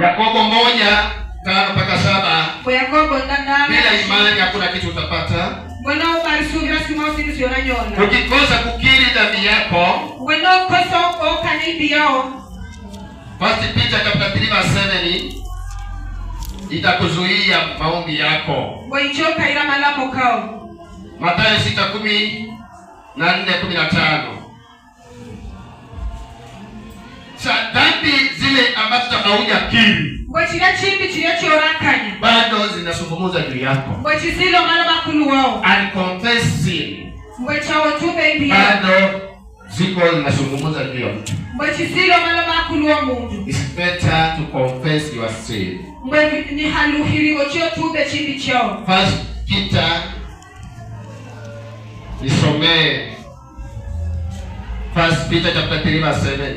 Yakobo 1:5-7. Bila imani hakuna kitu utapata. Ukikosa kukiri dhambi yako, First Peter 3:7 itakuzuia maombi yako. Mathayo 6:14-15. Dhambi zile ambazo haujakiri bado zinasungumuza juu yako. Unconfessed sin bado ziko zinasungumuza juu yako. It's better to confess your sin. First Peter nisomee First Peter 3:7.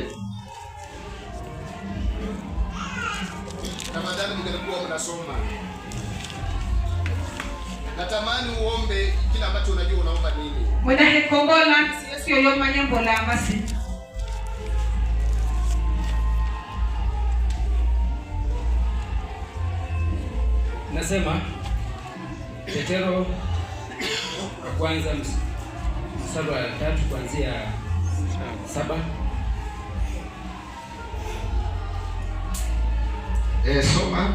Tafadhali mngekuwa mnasoma. Natamani uombe kila ambacho unajua unaomba nini. Mwenda hekongola sio yoma nyambo la amasi. Nasema Petero kwanza mstari wa 3 kuanzia 7. Soma.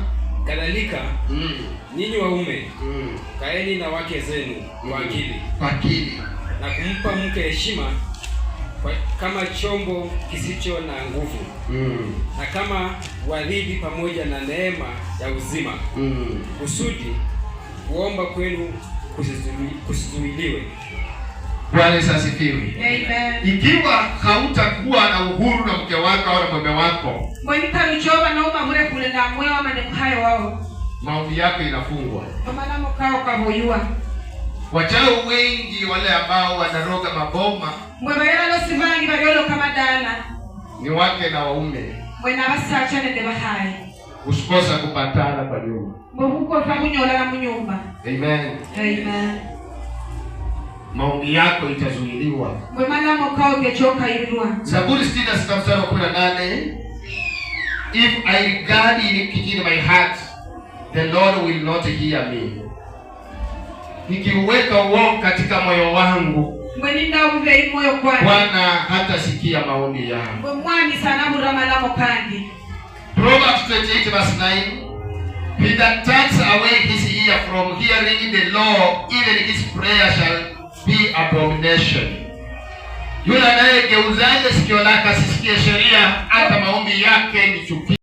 Kadhalika nyinyi waume kaeni na wake zenu kwa akili na kumpa mke heshima kama chombo kisicho na nguvu na kama warithi pamoja na neema ya uzima, kusudi kuomba kwenu kusizuiliwe. Bwana asifiwe. Amen. Ikiwa hautakuwa na uhuru na mke wako au na mume wako, maombi yako inafungwa. Wachawi wengi wale ambao wanaroga maboma ni wake na waume. Usikosa kupatana kwa nyumba. Amen. Amen. Maombi yako itazuiliwa. Zaburi 66:18. If I regard iniquity in my heart, the Lord will not hear me. Nikiweka uovu katika moyo wangu, Bwana hatasikia maombi yangu. Proverbs 28:9. He that turns away his ear from hearing the law, even his prayer shall be abomination. Yule anayegeuzaje sikio lake asisikie sheria, hata maombi yake ni chukizo.